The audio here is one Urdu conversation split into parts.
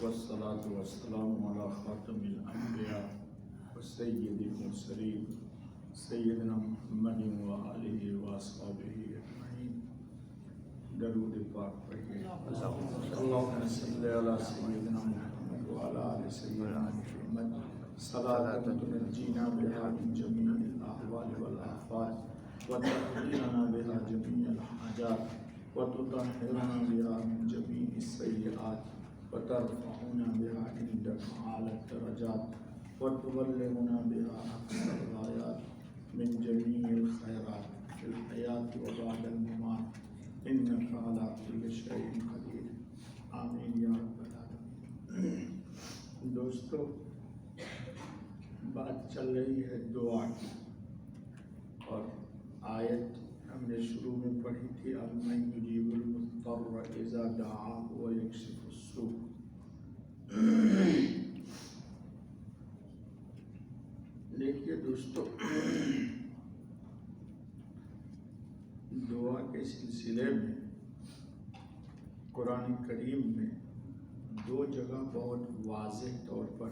والصلاة والسلام على خاتم الأنبياء وسيد المرسلين سيدنا محمد وآله وأصحابه أجمعين. درود پاک پڑھیے. اللهم صل على سيدنا محمد وعلى آل سيدنا محمد صلاة تنجينا بها من جميع الأهوال والآفات وتقضينا بها جميع الحاجات وتطهرنا بها من جميع السيئات وترفعنا بها عندك أعلى الدرجات وتبلغنا بها أقصى الغايات من جميع الخيرات في الحياة وبعد الممات إنك على كل شيء قدير. آمین یا رب العالمین. دوستو، بات چل رہی ہے دعا کی، اور آیت ہم نے شروع میں پڑھی تھی امن یجیب المضطر اذا دعاہ ویکشف السوء. دیکھیے دوستو، دعا کے سلسلے میں قرآن کریم میں دو جگہ بہت واضح طور پر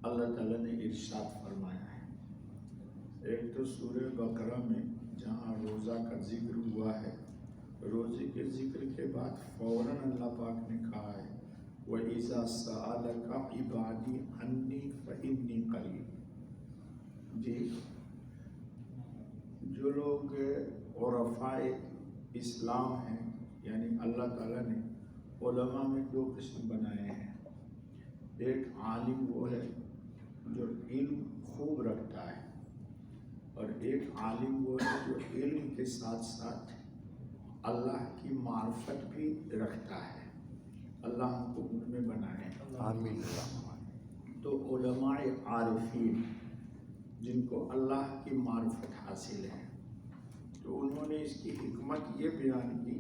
اللہ تعالیٰ نے ارشاد فرمایا ہے. ایک تو سورہ بقرہ میں جہاں روزہ کا ذکر ہوا ہے، روزے کے ذکر کے بعد فوراً اللہ پاک نے کہا ہے وَإِذَا سَأَلَكَ عِبَادِي عَنِّي فَإِنِّي قَرِيبٌ. جی، جو لوگ عرفائے اسلام ہیں، یعنی اللہ تعالیٰ نے علماء میں دو قسم بنائے ہیں. ایک عالم وہ ہے جو علم خوب رکھتا ہے، اور ایک عالم وہ ہے جو علم کے ساتھ ساتھ اللہ کی معرفت بھی رکھتا ہے. اللہ ہم کو ان میں بنائے. آمین. تو علماء عارفین جن کو اللہ کی معرفت حاصل ہے، تو انہوں نے اس کی حکمت یہ بیان کی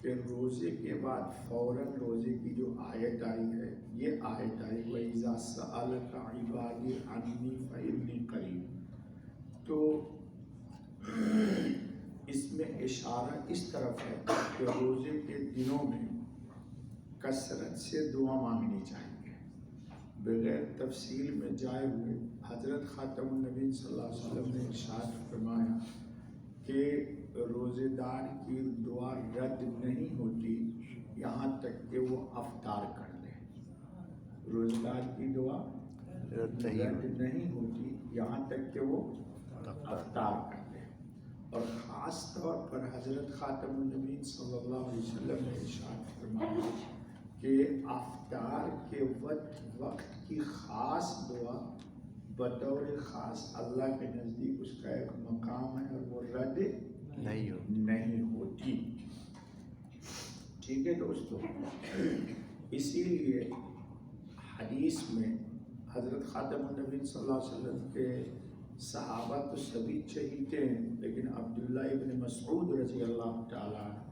کہ روزے کے بعد فوراً روزے کی جو آیت آئی ہے، یہ آیت آئی وَإِذَا سَأَلَكَ عِبَادِي عَنِّي فَإِنِّي قَرِيبٌ. تو اس میں اشارہ اس طرف ہے کہ روزے کے دنوں میں کثرت سے دعا مانگنی چاہیے. بغیر تفصیل میں جائے ہوئے حضرت خاتم النبی صلی اللہ علیہ وسلم نے ارشاد فرمایا کہ روزے دار کی دعا رد نہیں ہوتی یہاں تک کہ وہ افطار کر لے. روزے دار کی دعا رد نہیں ہوتی یہاں تک کہ وہ افطار کر لے. اور خاص طور پر حضرت خاتم النبی صلی اللہ علیہ وسلم نے ارشاد فرمایا کہ افطار کے وقت کی خاص دعا بطور خاص اللہ کے نزدیک اس کا ایک مقام ہے اور وہ رد نہیں ہوتی. ٹھیک ہے دوستو، اسی لیے حدیث میں حضرت خاتم النبی صلی اللہ علیہ وسلم کے صحابہ تو سبھی چہیتے ہیں، لیکن عبداللہ ابن مسعود رضی اللہ تعالیٰ عنہ،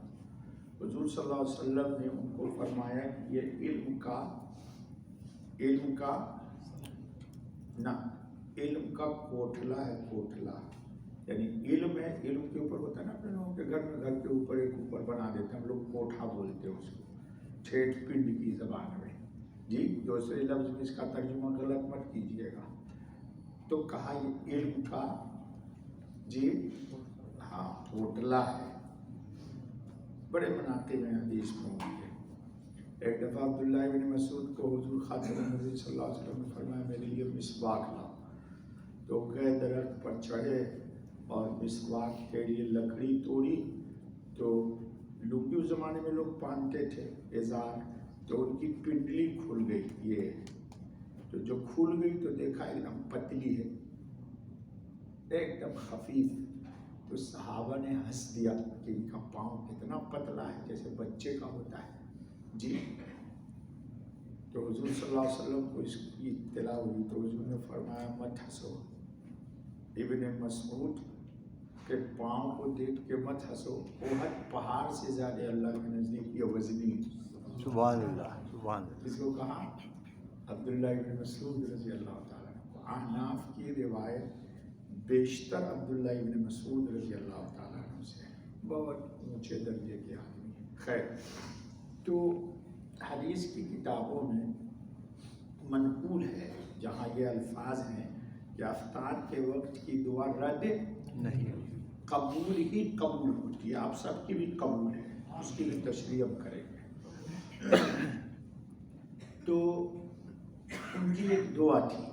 حضور صلی اللہ علیہ وسلم نے ان کو فرمایا کہ یہ علم کا کوٹھلا ہے. کوٹھلا یعنی علم ہے، علم کے اوپر ہوتا ہے نا اپنے لوگوں کے گھر میں، گھر کے اوپر ایک اوپر بنا دیتے ہیں ہم لوگ، کوٹھا بولتے ہیں اس کو ٹھیٹھ پنڈ کی زبان میں. جی، دوسرے لفظ میں اس کا ترجمہ غلط مت کیجیے گا. تو کہا یہ علم کا جی ہاں کوٹھلا ہے. بڑے مناقب میں حدیث میں ہوئی ہے. ایک دفعہ عبداللہ ابن مسعود کو حضور خاتم النبی صلی اللہ علیہ وسلم نے فرمایا میرے لیے مسواک لاؤ. تو گئے درخت پر چڑھے اور مسواک کے لیے لکڑی توڑی. تو لنگی اس زمانے میں لوگ پہنتے تھے ازار، تو ان کی پنڈلی کھل گئی. یہ تو جو کھل گئی تو دیکھا ایک دم پتلی ہے، ایک دم خفیف. تو صحابہ نے ہنس دیا کہ ان کا پاؤں کتنا پتلا ہے، جیسے بچے کا ہوتا ہے. جی، تو حضور صلی اللہ علیہ وسلم کو اس کی اطلاع ہوئی تو حضور نے فرمایا مت ہنسو، ابن مسعود کے پاؤں کو دیکھ کے مت ہنسو، احد پہاڑ سے زیادہ اللہ کے نزدیک یہ وزنی. سبحان اللہ، سبحان اللہ. اس کو کہا عبداللہ ابن مسعود رضی اللہ تعالیٰ عنہ. احناف کی روایت بیشتر عبداللہ ابن مسعود رضی اللہ تعالیٰ عنہ سے بہت اونچے درجے کے آدمی ہیں. خیر، تو حدیث کی کتابوں میں منقول ہے جہاں یہ الفاظ ہیں کہ افطار کے وقت کی دعا رد نہیں قبول ہی قبول ہوتی ہے. آپ سب کی بھی قبول ہے, اس کی بھی تشریح ہم کریں گے. تو ان کی ایک دعا تھی,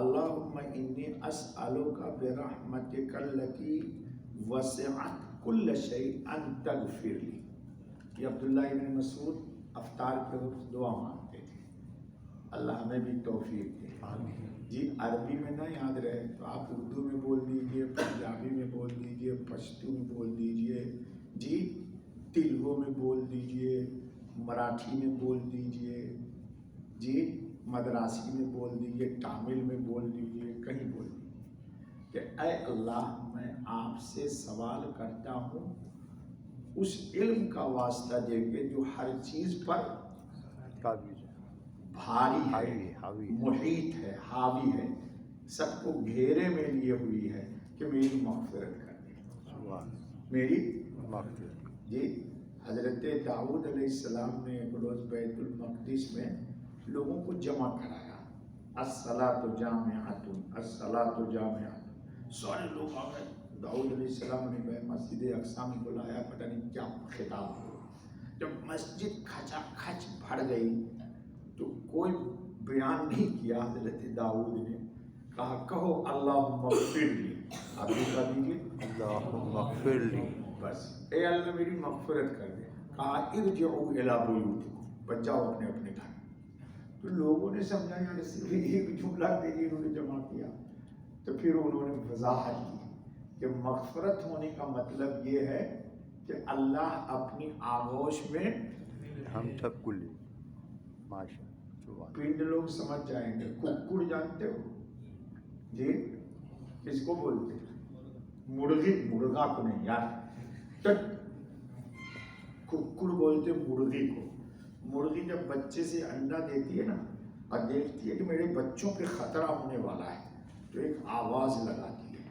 اللہم انی اسألک برحمتک التی وسعت کل شیء ان تغفر لی. یہ عبداللہ ابن مسعود افطار کے وقت دعا مانگتے تھے, اللہ ہمیں بھی توفیق دے. جی عربی میں نہ یاد رہے تو آپ اردو میں بول دیجئے, پنجابی میں بول دیجئے, پشتو میں بول دیجئے, جی تیلگو میں بول دیجئے, مراٹھی میں بول دیجئے, جی مدراسی میں بول دیجئے, تامل میں بول دیجئے, کہیں بول دیجئے کہ اے اللہ میں آپ سے سوال کرتا ہوں اس علم کا واسطہ دے کے جو ہر چیز پر بھاری ہے, محیط ہے, حاوی ہے, سب کو گھیرے میں لیے ہوئی ہے, کہ میری مغفرت کر دے, میری مغفرت. جی حضرت داؤد علیہ السلام نے ایک روز بیت المقدس میں لوگوں کو جمع کرایا, الصلاۃ جامعۃ الصلاۃ جامعۃ, سارے لوگ آ گئے. داؤد علیہ السلام نے گئے مسجد اقصی میں بلایا, پتہ نہیں کیا خطاب ہو. جب مسجد کھچا کھچ بھر گئی تو کوئی بیان نہیں کیا. حضرت داؤد نے کہا کہو اللہم اغفر لی. آپ بھی کہہ دیجیے اللہم اغفر لی. بس اے اللہ میری مغفرت کر دے. کہا ارجعوا الی بیوتکم, بچ جاؤ اپنے اپنے گھر. تو لوگوں نے سمجھا یار صرف ایک جملہ کے لیے انہوں نے جمع کیا, تو پھر انہوں نے وضاحت کی کہ مغفرت ہونے کا مطلب یہ ہے کہ اللہ اپنی آغوش میں ہم سب کو لی. ماشاء اللہ. پنڈ لوگ سمجھ جائیں گے. ککڑ جانتے ہو جی, کس کو بولتے ہیں؟ مرغی, مرغا کو نہیں یار, ککڑ بولتے مرغی کو. مرغی جب بچے سے انڈا دیتی ہے نا اور دیکھتی ہے کہ میرے بچوں پہ خطرہ ہونے والا ہے تو ایک آواز لگاتی ہے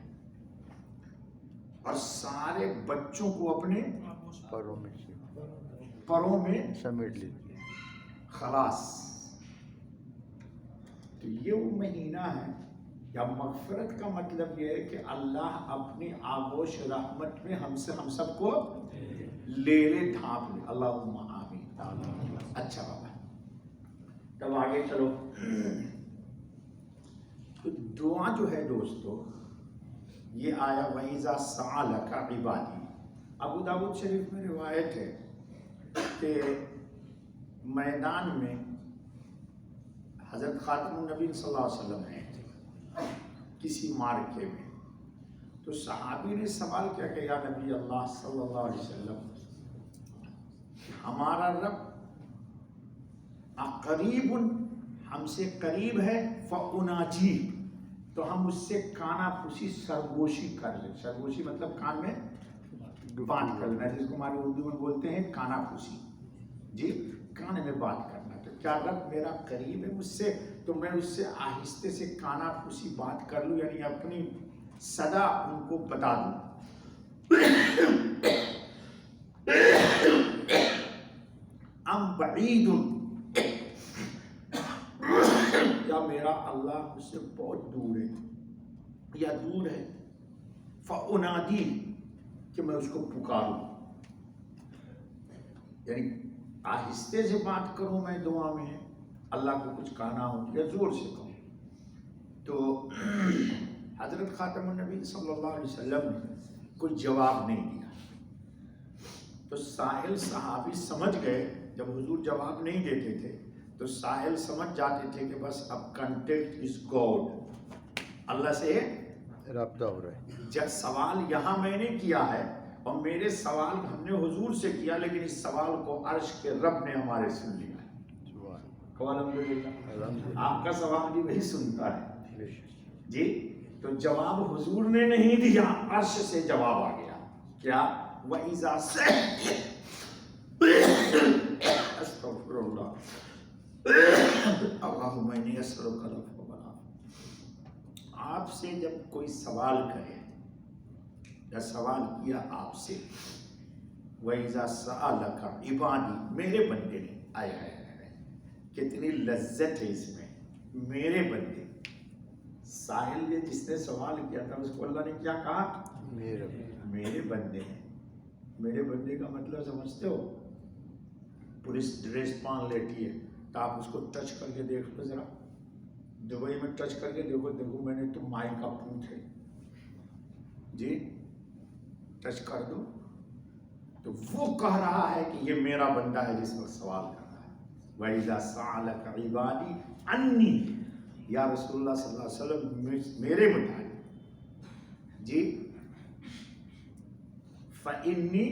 اور سارے بچوں کو اپنے پروں میں سمیٹ لیتی ہے. خلاص. تو یہ وہ مہینہ ہے, یا مغفرت کا مطلب یہ ہے کہ اللہ اپنی آغوش رحمت میں ہم سب کو لے لے, ڈھانپ لے. اللہم آمین. اچھا بابا, تب آگے چلو. تو دعا جو ہے دوستو, یہ آیا وَإِذَا سَأَلَكَ عِبَادِي. ابو داؤد شریف میں روایت ہے کہ میدان میں حضرت خاتم النبی صلی اللہ علیہ وسلم ہیں کسی مارکے میں, تو صحابی نے سوال کیا کہ یا نبی اللہ صلی اللہ علیہ وسلم, ہمارا رب قریب, ہم سے قریب ہے, فَأُنَاجِي, تو ہم اس سے کانا پھوسی سرگوشی کر لیں. سرگوشی مطلب کان میں بات کرنا, جس کو ہمارے اردو میں بولتے ہیں کانا پھوسی. جی کان میں بات کرنا. تو کیا رب میرا قریب ہے مجھ سے, تو میں اس سے آہستے سے کانا پھوسی بات کر لوں, یعنی اپنی صدا ان کو بتا دوں. ام بعید, یا میرا اللہ مجھ سے بہت دور ہے یا دور ہے. فَأُنَادِي, کہ میں اس کو پکاروں, یعنی آہستے سے بات کروں میں دعا میں, اللہ کو کچھ کہنا ہو یا زور سے کہوں. تو حضرت خاتم النبی صلی اللہ علیہ وسلم نے کوئی جواب نہیں دیا. تو سائل صحابی سمجھ گئے, جب حضور جواب نہیں دیتے تھے تو سائل سمجھ جاتے تھے کہ بس اب کنٹیکٹ از گاڈ, اللہ سے رابطہ ہو رہا ہے. جب سوال یہاں میں نے کیا ہے اور میرے سوال ہم نے حضور سے کیا, لیکن اس سوال کو عرش کے رب نے ہمارے سن لیا ہے. الحمدللہ, آپ کا سوال بھی وہی سنتا ہے جی. تو جواب حضور نے نہیں دیا, عرش سے جواب آ گیا. کیا وَإِذَا استغفر اللہ اللہم انی اسألک العفو والعافیہ. آپ سے جب کوئی سوال کرے یا سوال کیا آپ سے, وَإِذَا سَأَلَكَ عِبَادِي, میرے بندے نے, آیا ہے کتنی لذت ہے اس میں. میرے بندے. ساحل نے جس نے سوال کیا تھا اس کو اللہ نے کیا کہا؟ میرے بندے ہیں. میرے بندے کا مطلب سمجھتے ہو؟ پولیس ڈریس پہن لیتی ہے تو آپ اس کو ٹچ کر کے دیکھ لو ذرا. دبئی میں ٹچ کر کے دیکھو میں نے تو مائی کا پونچھ ہے جی، ٹچ کر دو تو وہ کہہ رہا ہے کہ یہ میرا بندہ ہے جس وقت سوال کر رہا ہے. وَإِذَا سَأَلَكَ عِبَادِي عَنِّي، یا رسول اللہ صلی اللہ علیہ وسلم میرے متعلق جی. فَإِنِّي،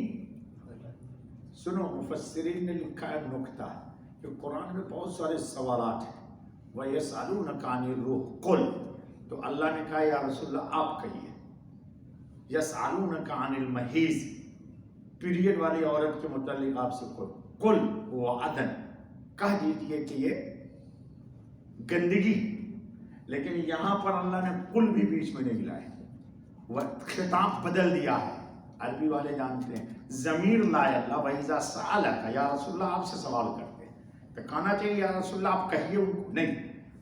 سنو مفسرین نے لکھا ہے نکتہ کہ قرآن میں بہت سارے سوالات ہیں. وَيَسْأَلُونَكَ عَنِ الرُّوحِ قُلْ، تو اللہ نے کہا یا رسول اللہ آپ کہیے. يَسْأَلُونَكَ عَنِ الْمَحِيضِ، پیریڈ والی عورت کے متعلق آپ سے قل هُوَ عَدْنٌ، کہہ دیجئے کہ یہ گندگی. لیکن یہاں پر اللہ نے قل بھی بیچ میں نہیں لائے، وہ خطاب بدل دیا ہے. عربی والے جانتے ہیں ضمیر لائے اللہ. وَإِذَا سَأَلَكَ، یا رسول اللہ آپ سے سوال کرتے ہیں تو کہنا چاہیے یا رسول اللہ آپ کہیے ان کو. نہیں،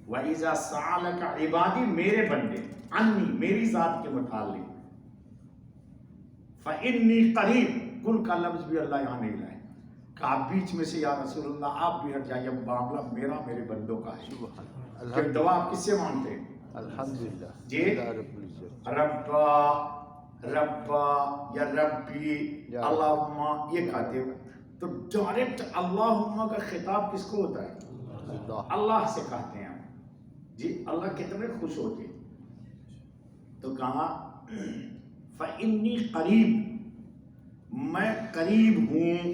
وَإِذَا سَأَلَكَ عِبَادِي، میرے بندے، عنی، میری ذات کے متعلق. فَإِنِّي قَرِيب، قل کا لفظ بھی اللہ یہاں نہیں لائے کہ آپ بیچ میں سے یا رسول اللہ آپ بھی ہٹ جائیے. معاملہ میرا میرے بندوں کا ہے. پھر دعا آپ کس سے مانگتے ہیں؟ الحمدللہ جی. ربا یا ربی اللہم یہ کہتے ہیں. تو ڈائریکٹ اللہم کا خطاب کس کو ہوتا ہے؟ اللہ سے کہتے ہیں جی. اللہ کتنے خوش ہوتے. تو کہا فَإِنِّي قریب، میں قریب ہوں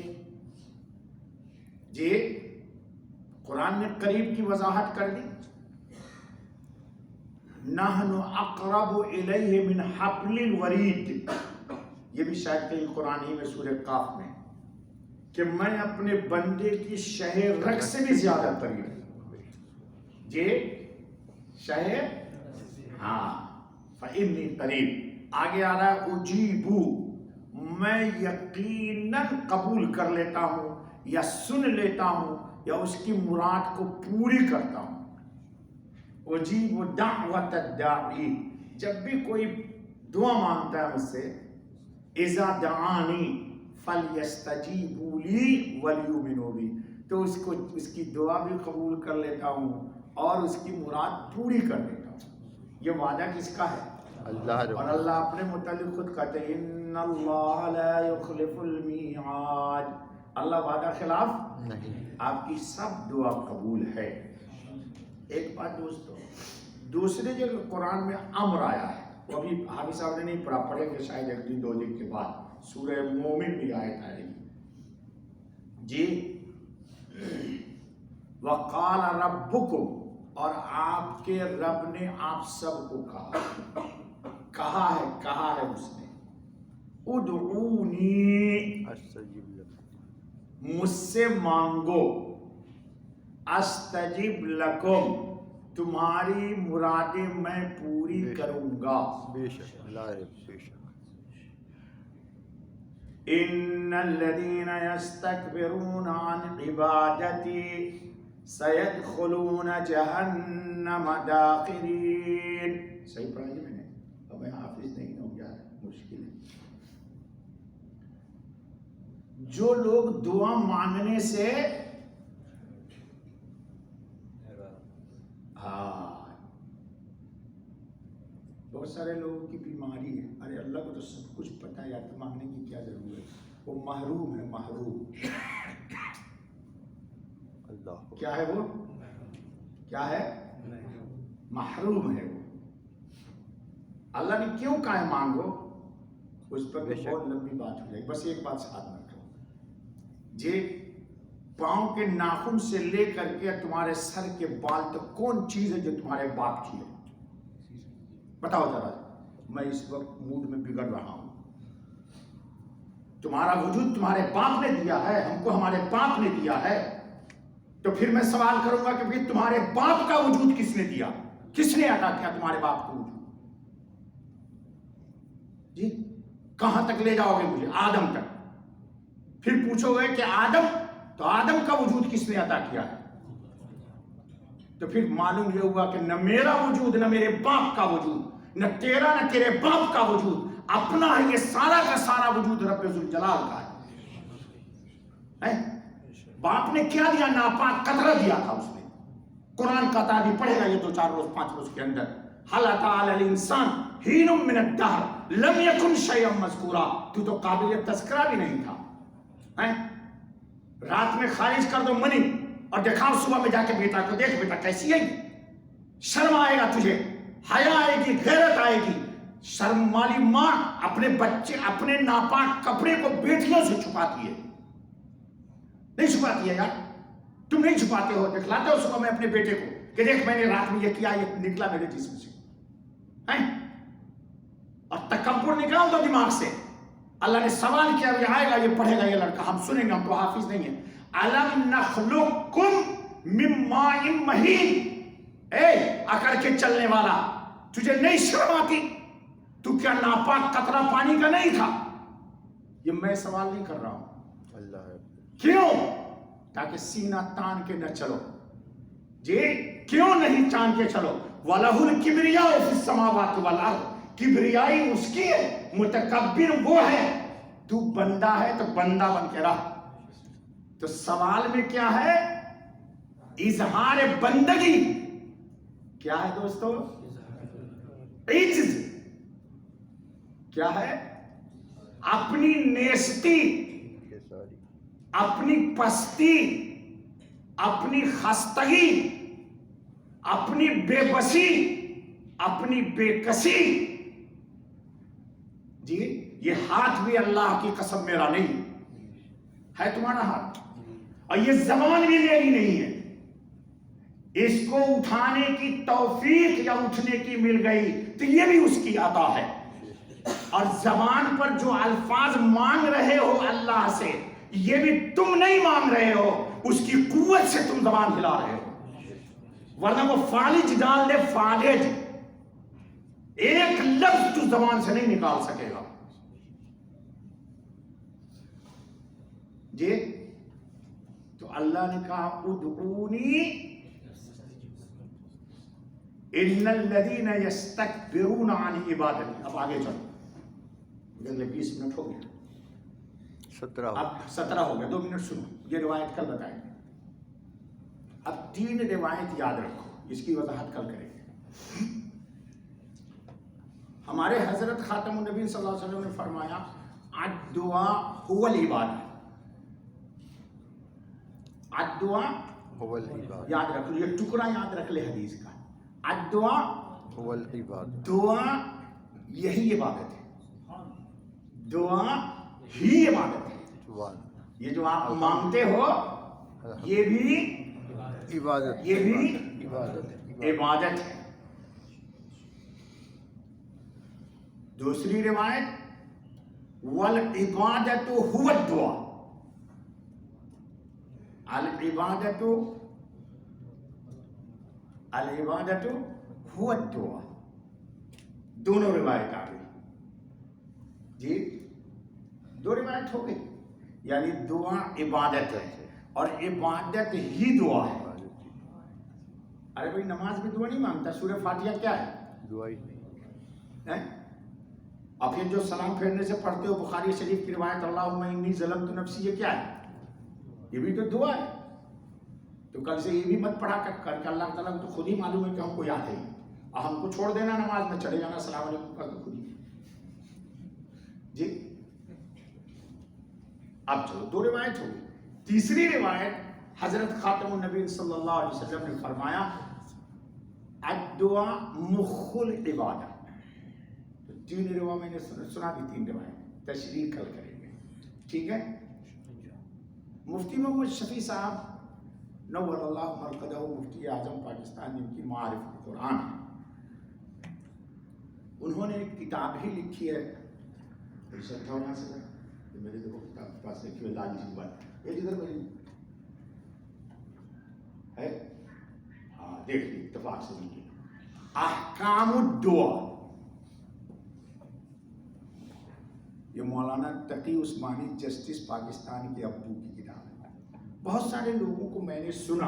جی. قرآن نے قریب کی وضاحت کر دی. نحن اقرب الیہ من حبل الورید، یہ بھی شاید کہیں قرآن ہی میں سورہ قاف میں کہ میں اپنے بندے کی شہ رگ سے بھی زیادہ قریب ہوں جی. شہ، ہاں. فإنی قریب. آگے آ رہا ہے اجیبو، میں یقیناً قبول کر لیتا ہوں یا سن لیتا ہوں یا اس کی مراد کو پوری کرتا ہوں. اجیب دعوت الداعی، جب بھی کوئی دعا مانگتا ہے مجھ سے، اذا دعانی فلیستجیبوا لی ولیؤمنوا بی، تو اس کی دعا بھی قبول کر لیتا ہوں اور اس کی مراد پوری کر لیتا ہوں. یہ وعدہ کس کا ہے؟ اللہ. اور اللہ اپنے متعلق خود کہتے ہیں ان اللہ لا یخلف المیعاد، اللہ وعدہ خلاف نہیں. آپ کی سب دعا قبول ہے. ایک بات دوستو، دوسری جگہ قرآن میں امر آیا ہے، وہ ابھی حافظ صاحب نے نہیں پڑھا، پڑھیں گے شاید ایک دن دو دن کے بعد. سورہ مومن بھی آیت آئے گی جی. وقال ربکم، اور آپ کے رب نے آپ سب کو کہا ہے اس نے ادعونی، مجھ سے مانگو، استجب لکم، تمہاری مرادیں میں پوری کروں گا. بے شک بے شک. ان الذین یستکبرون عن عبادتی سیدخلون جہنم داخرین. صحیح پڑھا جی میں نے؟ اب میں حافظ نہیں ہوں یار، مشکل ہے. جو لوگ دعا مانگنے سے بہت سارے لوگوں کی بیماری ہے، ارے اللہ کو تو سب کچھ پتہ ہے یار، تو مانگنے کی کیا ضرورت ہے. وہ محروم ہے، محروم. اللہ کیا ہے؟ وہ کیا ہے؟ محروم ہے وہ. اللہ نے کیوں کہا ہے مانگو؟ اس پر بہت لمبی بات ہو جائے. بس ایک بات ساتھ میں رکھو جی. پاؤں کے ناخن سے لے کر کے تمہارے سر کے بال تک کون چیز ہے جو تمہارے باپ کی ہے؟ بتاؤ ذرا. میں اس وقت موڈ میں بگڑ رہا ہوں. تمہارا وجود تمہارے باپ نے دیا ہے، ہم کو ہمارے باپ نے دیا ہے. تو پھر میں سوال کروں گا کہ پھر تمہارے باپ کا وجود کس نے دیا؟ کس نے عطا کیا تمہارے باپ کو وجود جی؟ کہاں تک لے جاؤ گے مجھے؟ آدم تک. پھر پوچھو گے کہ آدم، تو آدم کا وجود کس نے عطا کیا ہے؟ تو پھر معلوم یہ ہوا کہ نہ میرا وجود نہ میرے باپ کا وجود، نہ تیرا نہ تیرے باپ کا وجود، اپنا ہے یہ سارا کا سارا وجود رب ذوالجلال کا ہے۔ باپ نے کیا دیا؟ ناپاک قطرہ دیا تھا اس نے۔ قرآن کا تعبیر پڑھے گا یہ 2-4 روز 5 روز کے اندر، حل اتی علی الانسان حین من الدہر لم یکن شیئا مذکورا، تو قابل تذکرہ بھی نہیں تھا۔ رات میں خارج کر دو منی اور دکھاؤ صبح میں جا کے بیٹا کو، دیکھ بیٹا کیسی ہے، شرم آئے گا تجھے، حیا آئے گی، غیرت آئے گی۔ شرم والی ماں اپنے بچے اپنے ناپاک کپڑے کو بیٹیوں سے چھپاتی ہے، نہیں چھپاتی ہے یار؟ تم نہیں چھپاتے ہو، دکھلاتے ہو صبح میں اپنے بیٹے کو کہ دیکھ میں نے رات میں یہ کیا، یہ نکلا میرے جسم سے، اور تکبر نکال دو دماغ سے۔ اللہ نے سوال کیا، یہ آئے گا، یہ پڑھے گا یہ لڑکا، ہم سنیں گے، ہم تو حافظ نہیں ہیں۔ الم نخلقکم من ماء مہین، اے اکڑ کے چلنے والا، تجھے نہیں شرم آتی؟ تو کیا ناپاک قطرہ پانی کا نہیں تھا؟ یہ میں سوال نہیں کر رہا ہوں، اللہ ہے۔ کیوں؟ تاکہ سینہ تان کے نہ چلو جی، کیوں نہیں تان کے چلو؟ وَلَهُ الْكِبْرِيَاءُ فِي السَّمَاوَاتِ وَالْأَرْضِ، کبریائی اس کی ہے، متکبر وہ ہے۔ تو بندہ ہے تو بندہ بن کے رہ۔ تو سوال میں کیا ہے؟ اظہار بندگی کیا ہے دوستو؟ عجز کیا ہے؟ اپنی نیستی، اپنی پستی، اپنی خستگی، اپنی بے بسی، اپنی بے کسی۔ جی یہ ہاتھ بھی اللہ کی قسم میرا نہیں ہے، تمہارا ہاتھ، اور یہ زبان بھی میری نہیں ہے، اس کو اٹھانے کی توفیق یا اٹھنے کی مل گئی تو یہ بھی اس کی عطا ہے۔ اور زبان پر جو الفاظ مانگ رہے ہو اللہ سے، یہ بھی تم نہیں مانگ رہے ہو، اس کی قوت سے تم زبان ہلا رہے ہو، ورنہ وہ فالج ڈال دے، فالج، ایک لفظ تو زبان سے نہیں نکال سکے گا۔ جی تو اللہ نے کہا ادعونی ان الذین یستکبرون عن عبادتی۔ اب آگے چلو، اگلے 20 منٹ ہو گئے، 17 اب 17 ہو گئے، 2 منٹ سنو، یہ روایت کل بتائیں گے۔ اب 3 روایت یاد رکھو، اس کی وضاحت کل کریں گے۔ ہمارے حضرت خاتم النبی صلی اللہ علیہ وسلم نے فرمایا الدعاء هو العبادہ، الدعاء هو العبادہ، یاد رکھ لو، یہ ٹکڑا یاد رکھ لے حدیث کا، الدعاء هو العبادہ، دعا یہی عبادت ہے، دعا ہی عبادت ہے۔ یہ جو آپ مانگتے ہو یہ بھی عبادت، یہ بھی عبادت ہے، عبادت ہے۔ دوسری روایت والعبادت هو الدعاء، العبادت هو الدعاء، دونوں روایت آ گئی جی، 2 روایت ہو گئی، یعنی دعا عبادت ہے اور عبادت ہی دعا ہے۔ ارے بھائی نماز میں دعا نہیں مانگتا، سورہ فاتحہ کیا ہے؟ دعا ہی نہیں، اور پھر جو سلام پھیرنے سے پڑھتے ہو بخاری شریف کی روایت اللہم انی ظلمت نفسی، یہ کیا ہے؟ یہ بھی تو دعا ہے۔ تو کل سے یہ بھی مت پڑھا کر کے اللہ تعالیٰ کو تو خود ہی معلوم ہے کہ ہم کو یاد ہے، اور ہم کو چھوڑ دینا نماز میں، چلے جانا السلام علیکم کر کے خود ہی جی۔ اب چلو 2 روایت ہو گئی، تیسری روایت حضرت خاتم النبی صلی اللہ علیہ وسلم نے فرمایا الدعاء مخ العبادہ۔ 3 روایت میں نے سنا دی، 3 روایت تشریح کل کریں گے، ٹھیک ہے؟ مفتی محمد شفیع صاحب نور اللہ مرقدہ، مفتی اعظم پاکستان، جن کی معارف قرآن ہے، انہوں نے ایک کتاب ہی لکھی ہے، میرے دیکھو کتاب کے پاس لکھی ہوئی لال جی بات، یہ ادھر میری ہے، ہاں دیکھ لی اتفاق سے دیکھیے، احکام الدعا، یہ مولانا تقی عثمانی جسٹس پاکستان کے ابو کی کتاب ہے۔ بہت سارے لوگوں کو میں نے سنا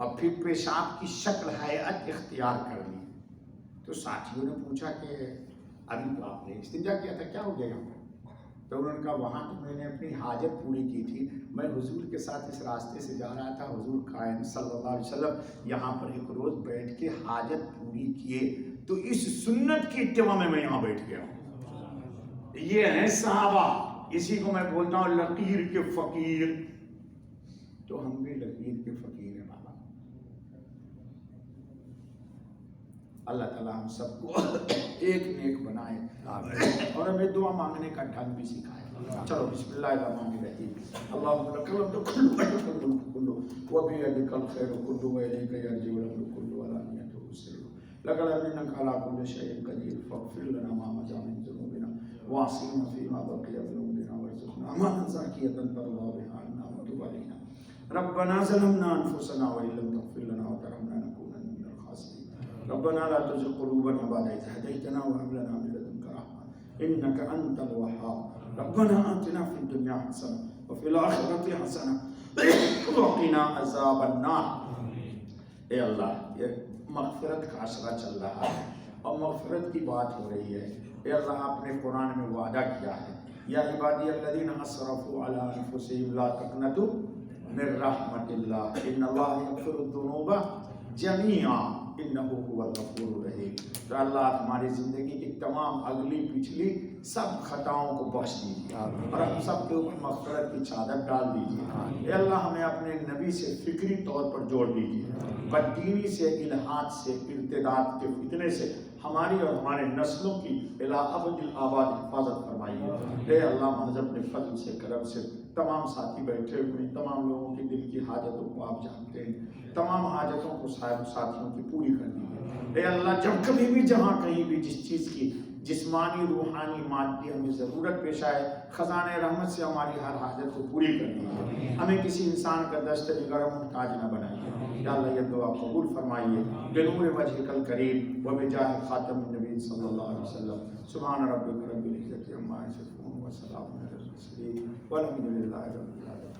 اور پھر پیشاب کی شکل حیات اختیار کر لی. تو ساتھیوں نے پوچھا کہ ابھی تو آپ نے استنجا کیا تھا، کیا ہو گیا یہاں پر؟ تو انہوں نے کہا وہاں تو میں نے اپنی حاجت پوری کی تھی، میں حضور کے ساتھ اس راستے سے جا رہا تھا، حضور قائم صلی اللہ علیہ وسلم یہاں پر ایک روز بیٹھ کے حاجت پوری کیے، تو اس سنت کی اتباع میں یہاں بیٹھ گیا ہوں. یہ ہیں صحابہ، اسی کو میں بولتا ہوں لقیر کے فقیر. تو ہم بھی لقیر کے فقیر ہیں بابا. اللہ تعالیٰ ہم سب کو ایک نیک بنائے اور ہمیں دعا مانگنے کا ڈھنگ بھی سکھائے. چلو بسم اللہ الرحمن الرحیم. اللہم لک الحمد کلہ والملک کلہ وبیدک الخیر کلہ والیک یرجع الامر کلہ وعلانیۃ السر لک الحمد انک علی کل شیء قدیر فاغفر لنا ما مضى من ذنوبنا وعصمنا فيما بقي من عمرنا وارزقنا امانا زاکیۃ ترضى بها عنا وتب علینا. ربنا ظلمنا انفسنا وان لم تغفر لنا وترحمنا لنكونن من الخاسرین. ربنا لا تزغ قلوبنا بعد إذ هديتنا وهب لنا من لدنك رحمة إنك أنت الوهاب. ربنا آتنا في الدنيا حسنة وفي الآخرة حسنة وقنا عذاب النار. اے اللہ، یہ مغفرت کا عشرہ چل رہا ہے اور مغفرت کی بات ہو رہی ہے. اے اللہ، آپ نے قرآن میں وعدہ کیا ہے، یا عبادی الذین اسرفوا علی انفسہم لا تقنطوا من رحمت اللہ ان اللہ یغفر الذنوب جمیعا انہ هو الغفور الرحیم. تو اللہ ہماری زندگی کی تمام اگلی پچھلی سب خطاؤں کو بخش دیجیے اور ہم سب کے اوپر مغفرت کی چادر ڈال دیجیے. اے اللہ، ہمیں اپنے نبی سے فکری طور پر جوڑ دیجیے. بددینی سے، الحاد سے، ارتداد کے فتنے سے ہماری اور ہمارے نسلوں کی الی ابد الآباد حفاظت فرمائیے. اے اللہ، محض اپنے فضل سے، کرم سے تمام ساتھی بیٹھے ہوئے تمام لوگوں کی دل کی حاجتوں کو آپ جانتے ہیں، تمام حاجتوں کو ساتھیوں کی پوری کر دیجیے. اے اللہ، جب کبھی بھی جہاں کہیں بھی جس چیز کی جسمانی، روحانی، مادی ہمیں ضرورت پیش آئے، خزانہ رحمت سے ہماری ہر حاجت کو پوری کر دیجیے. ہمیں کسی انسان کا دست نگر محتاج نہ بنائیے. یا اللہ، یہ دعا قبول فرمائیے بنور وجہک الکریم وبجاہ خاتم النبی صلی اللہ علیہ وسلم. سبحان ربک رب العزۃ عما یصفون وسلام علی المرسلین والحمد للہ رب العالمین.